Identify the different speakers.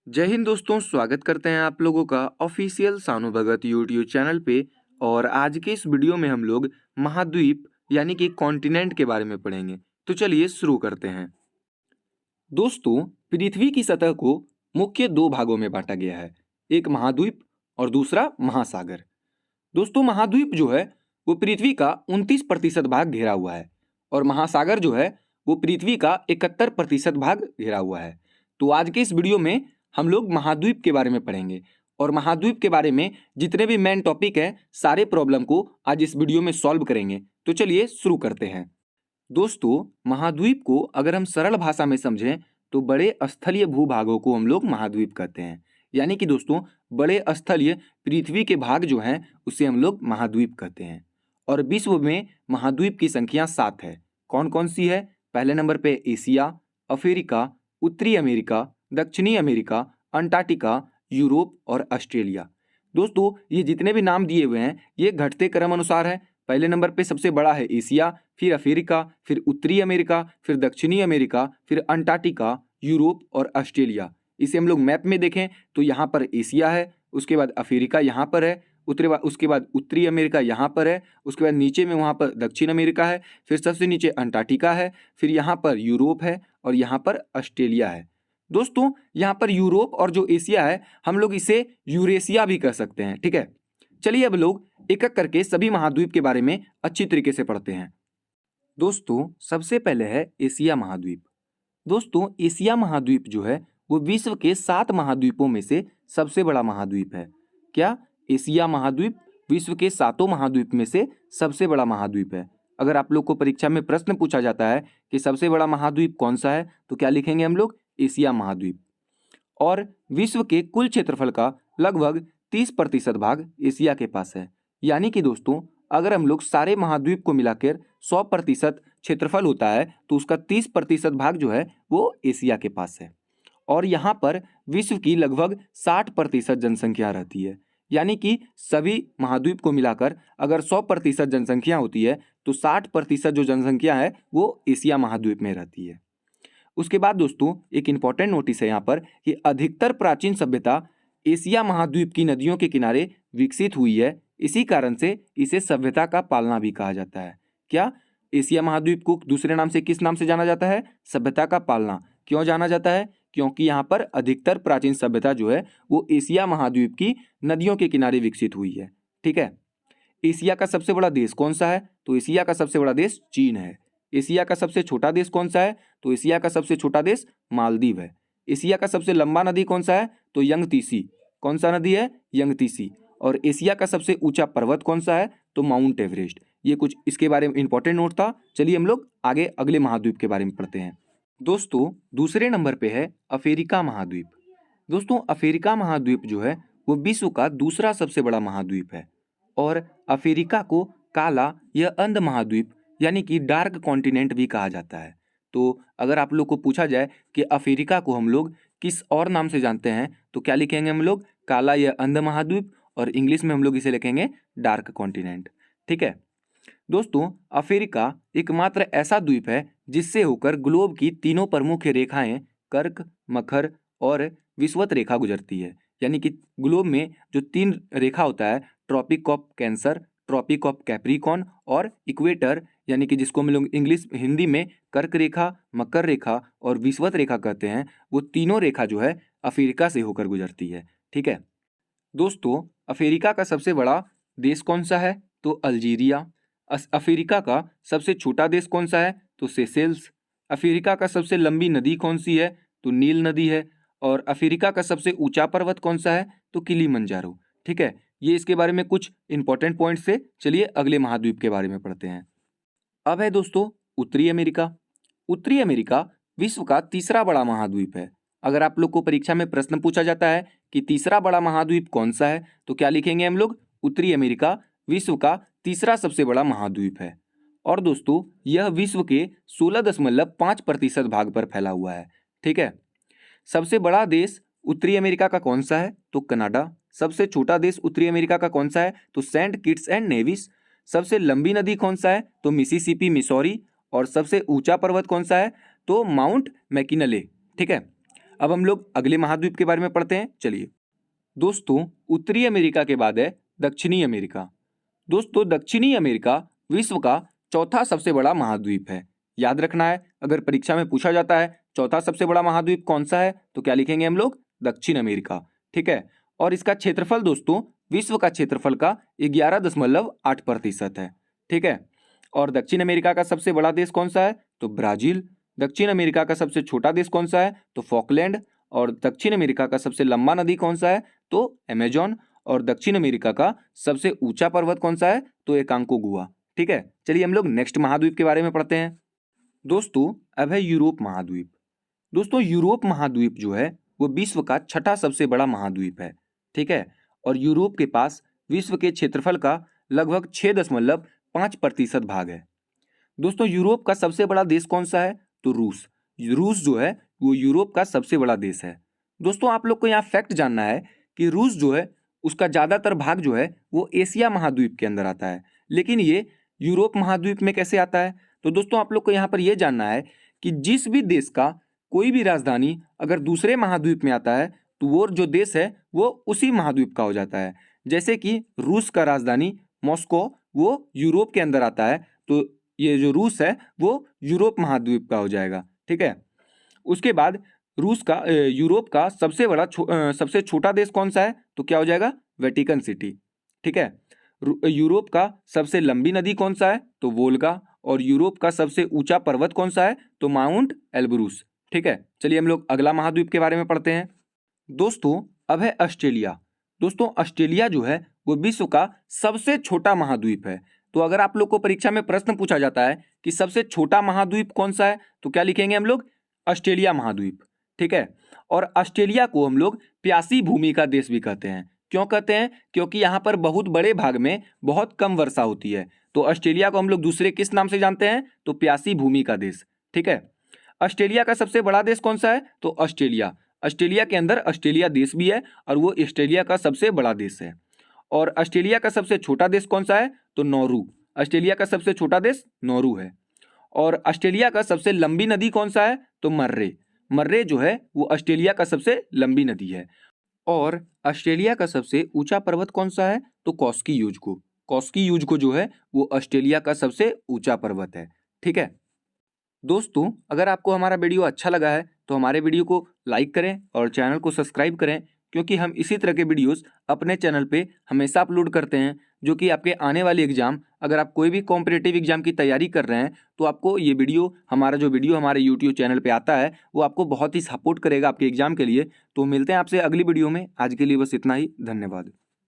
Speaker 1: जय हिंद दोस्तों, स्वागत करते हैं आप लोगों का ऑफिशियल सानू भगत यूट्यूब चैनल पे। और आज के इस वीडियो में हम लोग महाद्वीप यानी कि कॉन्टिनेंट के बारे में पढ़ेंगे। तो चलिए शुरू करते हैं। दोस्तों, पृथ्वी की सतह को मुख्य दो भागों में बांटा गया है, एक महाद्वीप और दूसरा महासागर। दोस्तों, महाद्वीप जो है वो पृथ्वी का 29% भाग घेरा हुआ है और महासागर जो है वो पृथ्वी का 71% भाग घेरा हुआ है। तो आज के इस वीडियो में हम लोग महाद्वीप के बारे में पढ़ेंगे और महाद्वीप के बारे में जितने भी मेन टॉपिक है सारे प्रॉब्लम को आज इस वीडियो में सॉल्व करेंगे। तो चलिए शुरू करते हैं। दोस्तों, महाद्वीप को अगर हम सरल भाषा में समझें तो बड़े स्थलीय भूभागों को हम लोग महाद्वीप कहते हैं। यानी कि दोस्तों, बड़े स्थलीय पृथ्वी के भाग जो हैं उसे हम लोग महाद्वीप कहते हैं। और विश्व में महाद्वीप की संख्या 7 है। कौन कौन सी है? पहले नंबर पे एशिया, अफ्रीका, उत्तरी अमेरिका, दक्षिणी अमेरिका, अंटार्कटिका, यूरोप और ऑस्ट्रेलिया। दोस्तों, ये जितने भी नाम दिए हुए हैं ये घटते क्रम अनुसार है। पहले नंबर पे सबसे बड़ा है एशिया, फिर अफ्रीका, फिर उत्तरी अमेरिका, फिर दक्षिणी अमेरिका, फिर अंटार्कटिका, यूरोप और ऑस्ट्रेलिया। इसे हम लोग मैप में देखें तो यहाँ पर एशिया है, उसके बाद अफ्रीका यहाँ पर है, उसके बाद उत्तरी अमेरिका यहाँ पर है, उसके बाद नीचे में वहाँ पर दक्षिण अमेरिका है, फिर सबसे नीचे अंटार्कटिका है, फिर यहाँ पर यूरोप है और यहाँ पर ऑस्ट्रेलिया है। दोस्तों, यहाँ पर यूरोप और जो एशिया है हम लोग इसे यूरेशिया भी कह सकते हैं। ठीक है, चलिए अब लोग एक एक करके सभी महाद्वीप के बारे में अच्छी तरीके से पढ़ते हैं। दोस्तों, सबसे पहले है एशिया महाद्वीप। दोस्तों, एशिया महाद्वीप जो है वो विश्व के 7 महाद्वीपों में से सबसे बड़ा महाद्वीप है। क्या? एशिया महाद्वीप विश्व के 7 महाद्वीप में से सबसे बड़ा महाद्वीप है। अगर आप लोग को परीक्षा में प्रश्न पूछा जाता है कि सबसे बड़ा महाद्वीप कौन सा है तो क्या लिखेंगे हम लोग? एशिया महाद्वीप। और विश्व के कुल क्षेत्रफल का लगभग 30% भाग एशिया के पास है। यानी कि दोस्तों, अगर हम लोग सारे महाद्वीप को मिलाकर 100% क्षेत्रफल होता है तो उसका 30% भाग जो है वो एशिया के पास है। और यहाँ पर विश्व की लगभग 60% जनसंख्या रहती है। यानी कि सभी महाद्वीप को मिलाकर अगर 100% जनसंख्या होती है तो 60% जो जनसंख्या है वो एशिया महाद्वीप में रहती है। उसके बाद दोस्तों, एक इम्पॉर्टेंट नोटिस है यहाँ पर कि अधिकतर प्राचीन सभ्यता एशिया महाद्वीप की नदियों के किनारे विकसित हुई है। इसी कारण से इसे सभ्यता का पालना भी कहा जाता है। क्या? एशिया महाद्वीप को दूसरे नाम से किस नाम से जाना जाता है? सभ्यता का पालना। क्यों जाना जाता है? क्योंकि यहाँ पर अधिकतर प्राचीन सभ्यता जो है वो एशिया महाद्वीप की नदियों के किनारे विकसित हुई है। ठीक है। एशिया का सबसे बड़ा देश कौन सा है? तो एशिया का सबसे बड़ा देश चीन है। एशिया का सबसे छोटा देश कौन सा है? तो एशिया का सबसे छोटा देश मालदीव है। एशिया का सबसे लंबा नदी कौन सा है? तो यंगतीसी। कौन सा नदी है? यंगतीसी। और एशिया का सबसे ऊंचा पर्वत कौन सा है? तो माउंट एवरेस्ट। ये कुछ इसके बारे में इंपॉर्टेंट नोट था। चलिए हम लोग आगे अगले महाद्वीप के बारे में पढ़ते हैं। दोस्तों, दूसरे नंबर पे है अफ्रीका महाद्वीप। दोस्तों, अफ्रीका महाद्वीप जो है वो विश्व का दूसरा सबसे बड़ा महाद्वीप है। और अफ्रीका को काला या अंध महाद्वीप यानी कि डार्क कॉन्टिनेंट भी कहा जाता है। तो अगर आप लोग को पूछा जाए कि अफ्रीका को हम लोग किस और नाम से जानते हैं तो क्या लिखेंगे हम लोग? काला या अंध महाद्वीप, और इंग्लिश में हम लोग इसे लिखेंगे डार्क कॉन्टिनेंट। ठीक है दोस्तों, अफ्रीका एकमात्र ऐसा द्वीप है जिससे होकर ग्लोब की तीनों प्रमुख रेखाएं कर्क, मकर और विषुवत रेखा गुजरती है। यानी कि ग्लोब में जो 3 रेखा होता है, tropic of cancer, tropic of capricorn और इक्वेटर, यानी कि जिसको हम लोग इंग्लिश हिंदी में कर्क रेखा, मकर रेखा और विषुवत रेखा कहते हैं, वो तीनों रेखा जो है अफ्रीका से होकर गुजरती है। ठीक है दोस्तों, अफ्रीका का सबसे बड़ा देश कौन सा है? तो अल्जीरिया। अफ्रीका का सबसे छोटा देश कौन सा है? तो सेशेल्स। अफ्रीका का सबसे लंबी नदी कौन सी है? तो नील नदी है। और अफ्रीका का सबसे ऊंचा पर्वत कौन सा है? तो किलिमंजारो। ठीक है, ये इसके बारे में कुछ इंपॉर्टेंट पॉइंट्स से। चलिए अगले महाद्वीप के बारे में पढ़ते हैं। अब है दोस्तों उत्तरी अमेरिका। उत्तरी अमेरिका विश्व का तीसरा बड़ा महाद्वीप है। अगर आप लोग को परीक्षा में प्रश्न पूछा जाता है कि तीसरा बड़ा महाद्वीप कौन सा है तो क्या लिखेंगे हम लोग? उत्तरी अमेरिका विश्व का तीसरा सबसे बड़ा महाद्वीप है। और दोस्तों, यह विश्व के 16.5% भाग पर फैला हुआ है। ठीक है, सबसे बड़ा देश उत्तरी अमेरिका का कौन सा है? तो कनाडा। सबसे छोटा देश उत्तरी अमेरिका का कौन सा है? तो सेंट किट्स एंड नेविस। सबसे लंबी नदी कौन सा है? तो मिसिसिपी, मिसौरी। और सबसे ऊंचा पर्वत कौन सा है? तो माउंट मैकिनले। ठीक है, अब हम लोग अगले महाद्वीप के बारे में पढ़ते हैं। चलिए दोस्तों, उत्तरी अमेरिका के बाद है दक्षिणी अमेरिका। दोस्तों, दक्षिणी अमेरिका विश्व का चौथा सबसे बड़ा महाद्वीप है। याद रखना है, अगर परीक्षा में पूछा जाता है चौथा सबसे बड़ा महाद्वीप कौन सा है, तो क्या लिखेंगे हम लोग? दक्षिण अमेरिका। ठीक है। और इसका क्षेत्रफल दोस्तों विश्व का क्षेत्रफल का 11.8% है। ठीक है। और दक्षिण अमेरिका का सबसे बड़ा देश कौन सा है? तो ब्राजील। दक्षिण अमेरिका का सबसे छोटा देश कौन सा है? तो फॉकलैंड। और दक्षिण अमेरिका का सबसे लंबा नदी कौन सा है? तो अमेजॉन। और दक्षिण अमेरिका का सबसे ऊंचा पर्वत कौन सा है? तो एकांकोगुआ। ठीक है। चलिए हम लोग नेक्स्ट महाद्वीप के बारे में पढ़ते हैं। दोस्तों, अब है यूरोप महाद्वीप। दोस्तों, यूरोप महाद्वीप जो है वो विश्व का छठा सबसे बड़ा महाद्वीप है। ठीक है। और यूरोप के पास विश्व के क्षेत्रफल का लगभग 6.5% भाग है। दोस्तों, यूरोप का सबसे बड़ा देश कौन सा है? तो रूस। रूस जो है वो यूरोप का सबसे बड़ा देश है। दोस्तों, आप लोग को यहाँ फैक्ट जानना है कि रूस जो है उसका ज़्यादातर भाग जो है वो एशिया महाद्वीप के अंदर आता है, लेकिन ये यूरोप महाद्वीप में कैसे आता है? तो दोस्तों, आप लोग को यहाँ पर यह जानना है कि जिस भी देश का कोई भी राजधानी अगर दूसरे महाद्वीप में आता है तो वो जो देश है वो उसी महाद्वीप का हो जाता है। जैसे कि रूस का राजधानी मॉस्को वो यूरोप के अंदर आता है, तो ये जो रूस है वो यूरोप महाद्वीप का हो जाएगा। ठीक है। उसके बाद रूस का यूरोप का सबसे बड़ा सबसे छोटा देश कौन सा है? तो क्या हो जाएगा? Vatican city. ठीक है। यूरोप का सबसे लंबी नदी कौन सा है? तो वोल्गा। और यूरोप का सबसे ऊंचा पर्वत कौन सा है? तो माउंट एल्ब्रूस। ठीक है। चलिए हम लोग अगला महाद्वीप के बारे में पढ़ते हैं। दोस्तों, अब है ऑस्ट्रेलिया। दोस्तों, ऑस्ट्रेलिया जो है वो विश्व का सबसे छोटा महाद्वीप है। तो अगर आप लोग को परीक्षा में प्रश्न पूछा जाता है कि सबसे छोटा महाद्वीप कौन सा है, तो क्या लिखेंगे हम लोग? ऑस्ट्रेलिया महाद्वीप। ठीक है। और ऑस्ट्रेलिया को हम लोग प्यासी भूमि का देश भी कहते हैं। क्यों कहते हैं? क्योंकि यहाँ पर बहुत बड़े भाग में बहुत कम वर्षा होती है, तो ऑस्ट्रेलिया को हम लोग दूसरे किस नाम से जानते हैं? तो प्यासी भूमि का देश। ठीक है। ऑस्ट्रेलिया का सबसे बड़ा देश कौन सा है? तो ऑस्ट्रेलिया। ऑस्ट्रेलिया के अंदर ऑस्ट्रेलिया देश भी है और वो ऑस्ट्रेलिया का सबसे बड़ा देश है। और ऑस्ट्रेलिया का सबसे छोटा देश कौन सा है? तो नौरू। ऑस्ट्रेलिया का सबसे छोटा देश नौरू है। और ऑस्ट्रेलिया का सबसे लंबी नदी कौन सा है? तो मर्रे। मर्रे जो है वो ऑस्ट्रेलिया का सबसे लंबी नदी है। और ऑस्ट्रेलिया का सबसे ऊंचा पर्वत कौन सा है? तो कॉस्की यूजको। कॉस्की यूजको जो है वो ऑस्ट्रेलिया का सबसे ऊंचा पर्वत है। ठीक है। दोस्तों, अगर आपको हमारा वीडियो अच्छा लगा है तो हमारे वीडियो को लाइक करें और चैनल को सब्सक्राइब करें, क्योंकि हम इसी तरह के वीडियोस अपने चैनल पे हमेशा अपलोड करते हैं, जो कि आपके आने वाले एग्जाम, अगर आप कोई भी कॉम्पिटिटिव एग्जाम की तैयारी कर रहे हैं तो आपको ये वीडियो, हमारा जो वीडियो हमारे यूट्यूब चैनल पे आता है वो आपको बहुत ही सपोर्ट करेगा आपके एग्जाम के लिए। तो मिलते हैं आपसे अगली वीडियो में। आज के लिए बस इतना ही। धन्यवाद।